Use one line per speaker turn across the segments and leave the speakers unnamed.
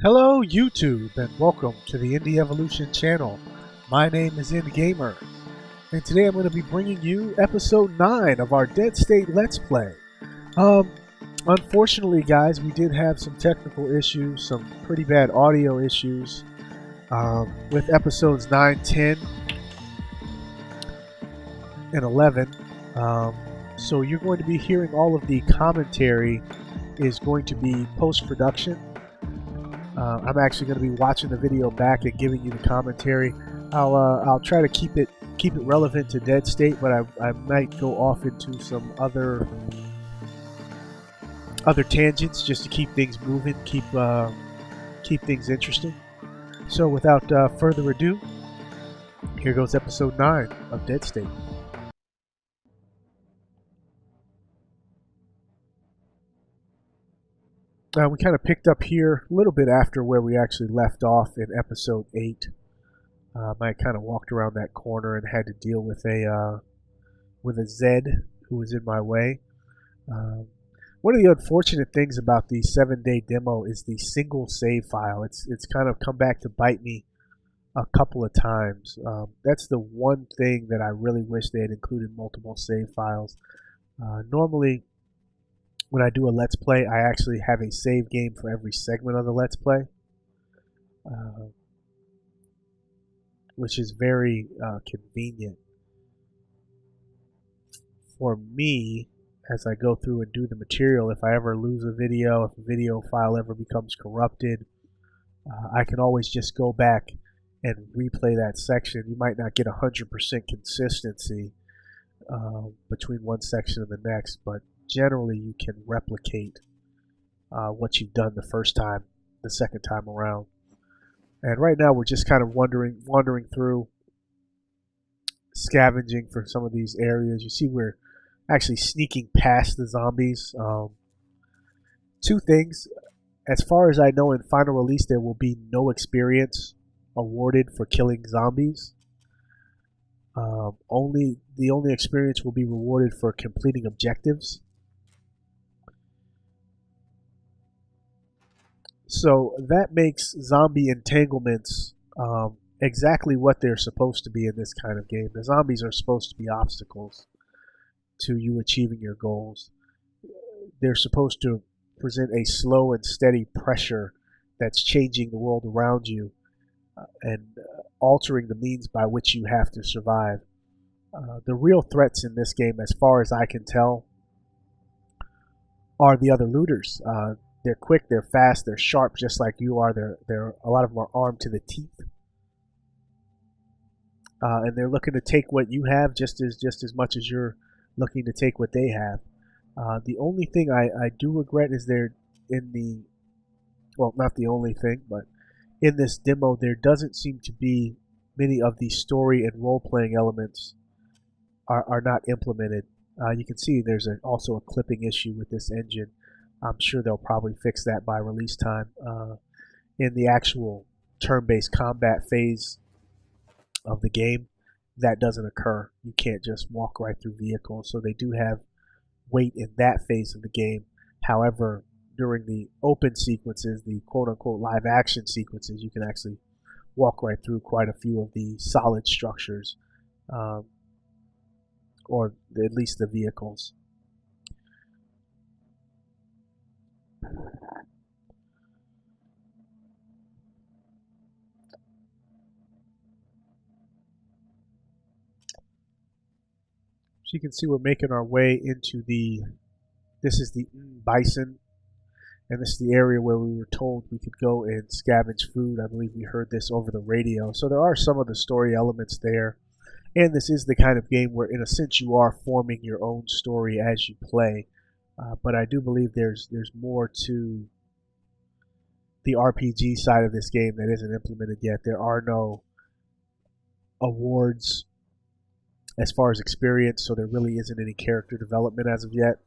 Hello YouTube and welcome to the Indie Evolution channel. My name is InGamer and today I'm going to be bringing you episode 9 of our Dead State Let's Play. Unfortunately guys, we did have some technical issues, some pretty bad audio issues with episodes 9, 10, and 11. So you're going to be hearing all of the commentary is going to be post-production. I'm actually going to be watching the video back and giving you the commentary. I'll try to keep it relevant to Dead State, but I might go off into some other tangents just to keep things moving, keep things interesting. So without further ado, here goes episode 9 of Dead State. We kind of picked up here a little bit after where we actually left off in episode 8. I kind of walked around that corner and had to deal with a Zed who was in my way. One of the unfortunate things about the 7-day demo is the single save file. It's kind of come back to bite me a couple of times. That's the one thing that I really wish they had included multiple save files. Normally, when I do a Let's Play, I actually have a save game for every segment of the Let's Play, which is very convenient for me as I go through and do the material. If I ever lose a video, if a video file ever becomes corrupted, I can always just go back and replay that section. You might not get 100% consistency between one section and the next, but generally you can replicate what you've done the first time, the second time around. And right now we're just kind of wandering through, scavenging for some of these areas. You see we're actually sneaking past the zombies. Two things. As far as I know, in final release there will be no experience awarded for killing zombies. The only experience will be rewarded for completing objectives. So that makes zombie entanglements exactly what they're supposed to be in this kind of game. The zombies are supposed to be obstacles to you achieving your goals. They're supposed to present a slow and steady pressure that's changing the world around you and altering the means by which you have to survive. The real threats in this game, as far as I can tell, are the other looters. They're quick, they're fast, they're sharp, just like you are. They're a lot of them are armed to the teeth, and they're looking to take what you have just as much as you're looking to take what they have. The only thing I do regret is not the only thing, but in this demo there doesn't seem to be many of the story and role-playing elements are not implemented. You can see there's also a clipping issue with this engine. I'm sure they'll probably fix that by release time. In the actual turn-based combat phase of the game, that doesn't occur. You can't just walk right through vehicles, so they do have weight in that phase of the game. However, during the open sequences, the quote-unquote live-action sequences, you can actually walk right through quite a few of the solid structures, or at least the vehicles. So you can see we're making our way into this is the BISON, and this is the area where we were told we could go and scavenge food. I believe we heard this over the radio. So there are some of the story elements there, and this is the kind of game where in a sense you are forming your own story as you play. But I do believe there's more to the RPG side of this game that isn't implemented yet. There are no awards as far as experience, so there really isn't any character development as of yet.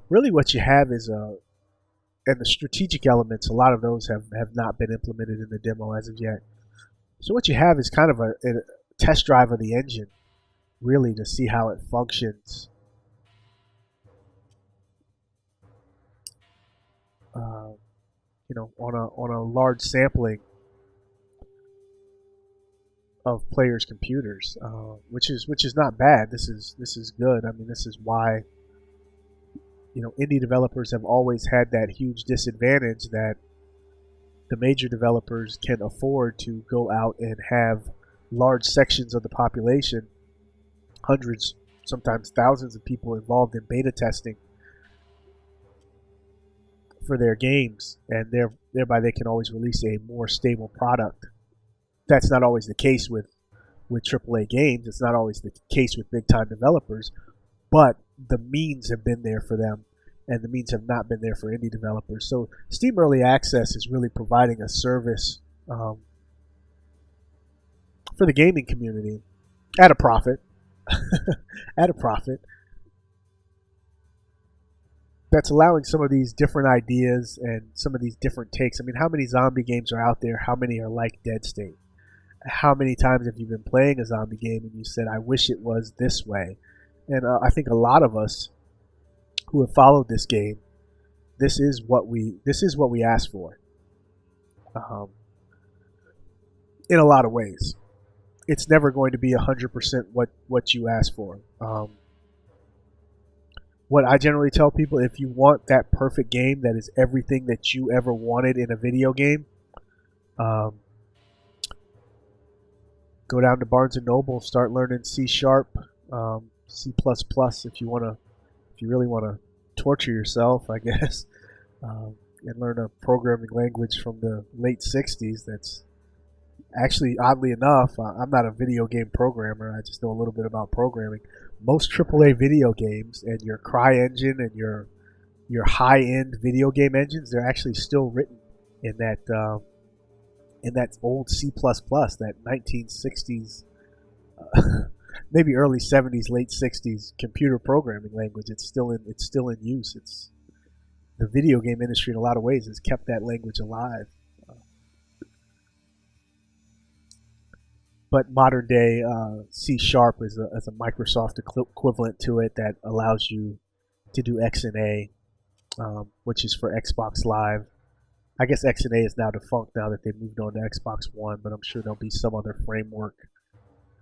Really what you have is and the strategic elements, a lot of those have not been implemented in the demo as of yet. So what you have is kind of a test drive of the engine, really, to see how it functions. on a large sampling of players' computers, which is not bad. This is good. I mean, this is why indie developers have always had that huge disadvantage that the major developers can afford to go out and have large sections of the population, hundreds, sometimes thousands of people involved in beta testing for their games, and thereby they can always release a more stable product. That's not always the case with AAA games. It's not always the case with big-time developers, but the means have been there for them, and the means have not been there for indie developers. So Steam Early Access is really providing a service for the gaming community at a profit, at a profit, that's allowing some of these different ideas and some of these different takes. I mean, how many zombie games are out there? How many are like Dead State? How many times have you been playing a zombie game and you said, I wish it was this way? And I think a lot of us who have followed this game, this is what we asked for. In a lot of ways, it's never going to be 100% what you ask for. What I generally tell people, if you want that perfect game that is everything that you ever wanted in a video game, go down to Barnes and Noble, start learning C#, C++ if you really want to torture yourself, I guess, and learn a programming language from the late 60s. That's actually, oddly enough, I'm not a video game programmer. I just know a little bit about programming. Most AAA video games and your CryEngine and your high-end video game engines, they're actually still written in that old C++, that 1960s, maybe early 70s, late 60s computer programming language. It's still in use. It's the video game industry in a lot of ways has kept that language alive. But modern day C# is a Microsoft equivalent to it that allows you to do XNA, which is for Xbox Live. I guess XNA is now defunct now that they've moved on to Xbox One, but I'm sure there'll be some other framework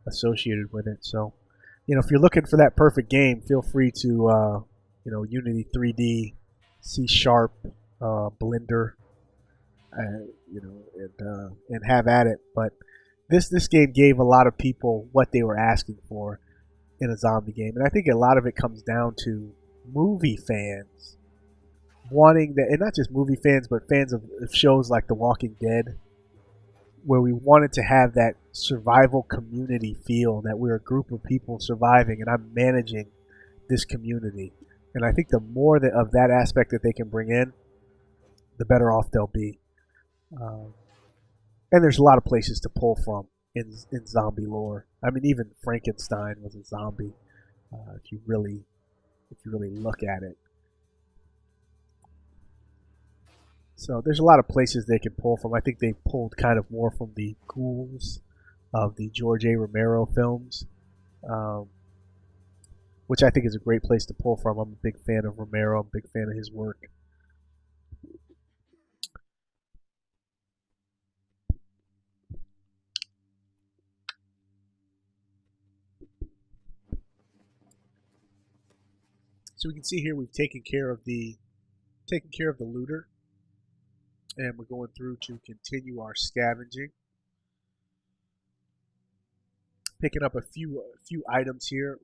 associated with it. So, if you're looking for that perfect game, feel free to, Unity 3D, C#, Blender, and have at it. But this game gave a lot of people what they were asking for in a zombie game, and I think a lot of it comes down to movie fans wanting that, and not just movie fans, but fans of shows like The Walking Dead, where we wanted to have that survival community feel, that we're a group of people surviving, and I'm managing this community. And I think the more of that aspect that they can bring in, the better off they'll be. And there's a lot of places to pull from in zombie lore. I mean, even Frankenstein was a zombie, if you really look at it. So there's a lot of places they can pull from. I think they pulled kind of more from the ghouls of the George A. Romero films, which I think is a great place to pull from. I'm a big fan of Romero. I'm a big fan of his work. So we can see here we've taken care of the looter, and we're going through to continue our scavenging, picking up a few items here.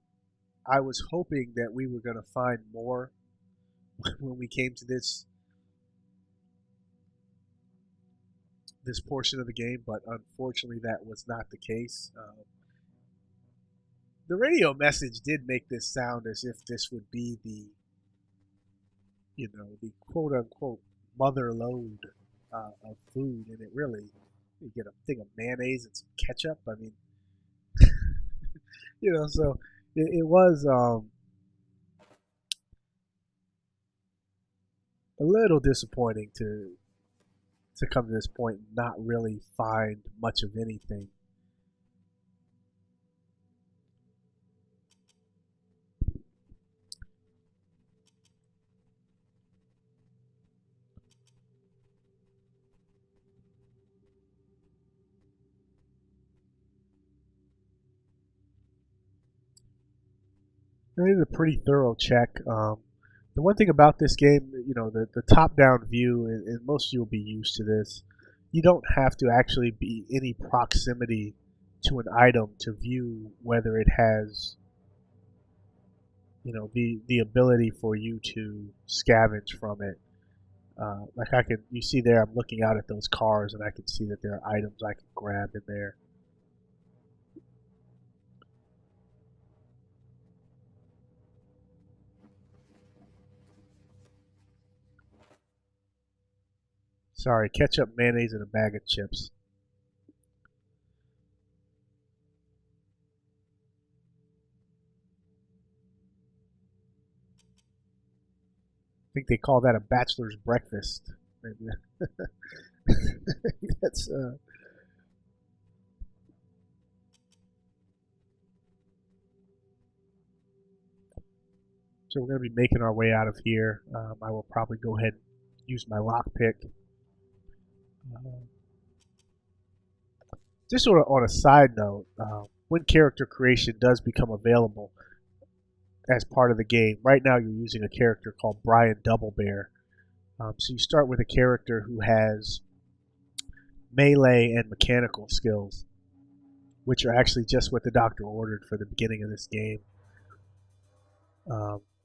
I was hoping that we were going to find more when we came to this portion of the game, but unfortunately that was not the case. The radio message did make this sound as if this would be the quote-unquote mother load of food, and it really, you get a thing of mayonnaise and some ketchup. I mean, so it was a little disappointing to come to this point and not really find much of anything. It is a pretty thorough check. The one thing about this game, the top-down view, and most of you will be used to this, you don't have to actually be any proximity to an item to view whether it has, the ability for you to scavenge from it. Like you see there, I'm looking out at those cars, and I can see that there are items I can grab in there. Sorry, ketchup, mayonnaise, and a bag of chips. I think they call that a bachelor's breakfast. That's So we're going to be making our way out of here. I will probably go ahead and use my lockpick. Just sort of on a side note, when character creation does become available as part of the game, right now you're using a character called Brian DoubleBear. So you start with a character who has melee and mechanical skills, which are actually just what the doctor ordered for the beginning of this game.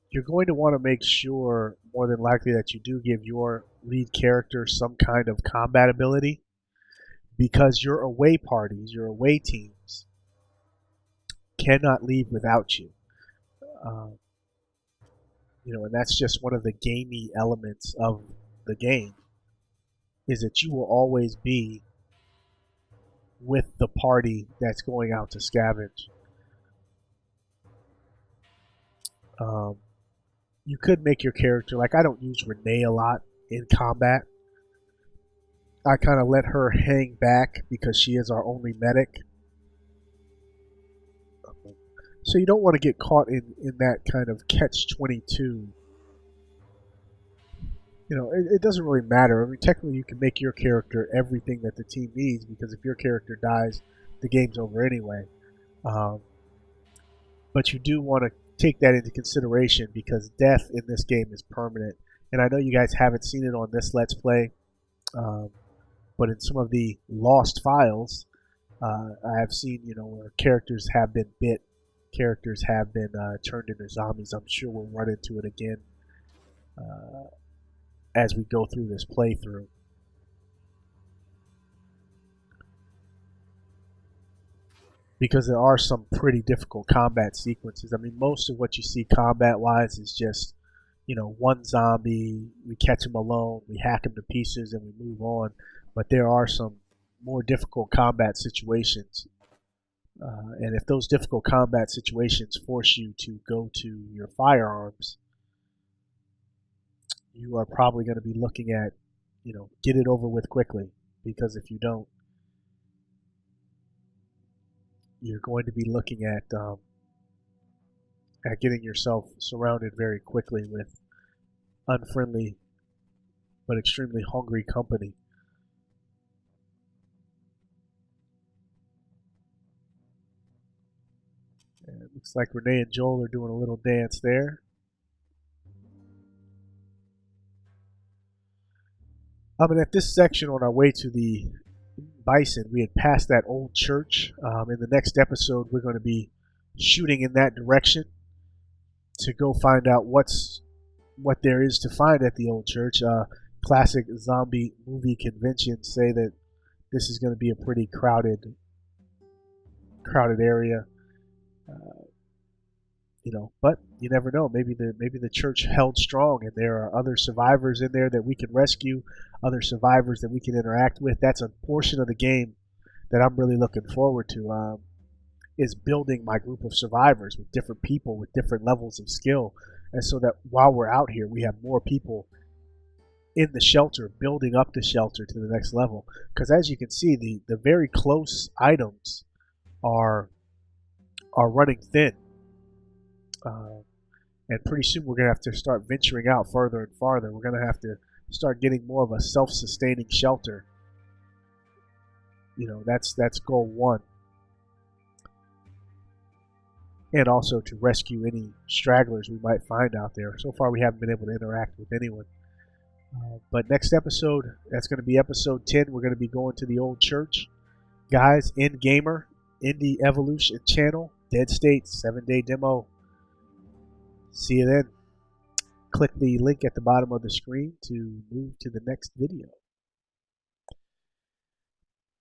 You're going to want to make sure, more than likely, that you do give your lead character some kind of combat ability, because your away parties, your away teams, cannot leave without you. And that's just one of the gamey elements of the game, is that you will always be with the party that's going out to scavenge. You could make your character, like I don't use Renee a lot in combat. I kind of let her hang back because she is our only medic. So you don't want to get caught in that kind of catch-22. It doesn't really matter. I mean, technically you can make your character everything that the team needs, because if your character dies, the game's over anyway. But you do want to take that into consideration, because death in this game is permanent. And I know you guys haven't seen it on this Let's Play, but in some of the lost files, I have seen, where characters have been bit, characters have been turned into zombies. I'm sure we'll run into it again as we go through this playthrough. Because there are some pretty difficult combat sequences. I mean, most of what you see combat-wise is just, one zombie, we catch him alone, we hack him to pieces, and we move on. But there are some more difficult combat situations. And if those difficult combat situations force you to go to your firearms, you are probably going to be looking at, get it over with quickly. Because if you don't, you're going to be looking at getting yourself surrounded very quickly with unfriendly but extremely hungry company. And it looks like Renee and Joel are doing a little dance there. And at this section on our way to the Bison, we had passed that old church. In the next episode, we're going to be shooting in that direction to go find out what there is to find at the old church. Classic zombie movie conventions say that this is going to be a pretty crowded area. But you never know. Maybe the church held strong, and there are other survivors in there that we can rescue, other survivors that we can interact with. That's a portion of the game that I'm really looking forward to. Is building my group of survivors with different people with different levels of skill, and so that while we're out here, we have more people in the shelter, building up the shelter to the next level. Because as you can see, the very close items are running thin. And pretty soon we're going to have to start venturing out further and farther. We're going to have to start getting more of a self-sustaining shelter. That's goal one. and also to rescue any stragglers we might find out there. So far we haven't been able to interact with anyone. But next episode, that's going to be episode 10. We're going to be going to the old church. Guys, in Gamer, Indie Evolution channel, Dead States, 7-day demo. See you then. Click the link at the bottom of the screen to move to the next video.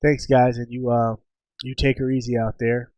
Thanks, guys, and you take her easy out there.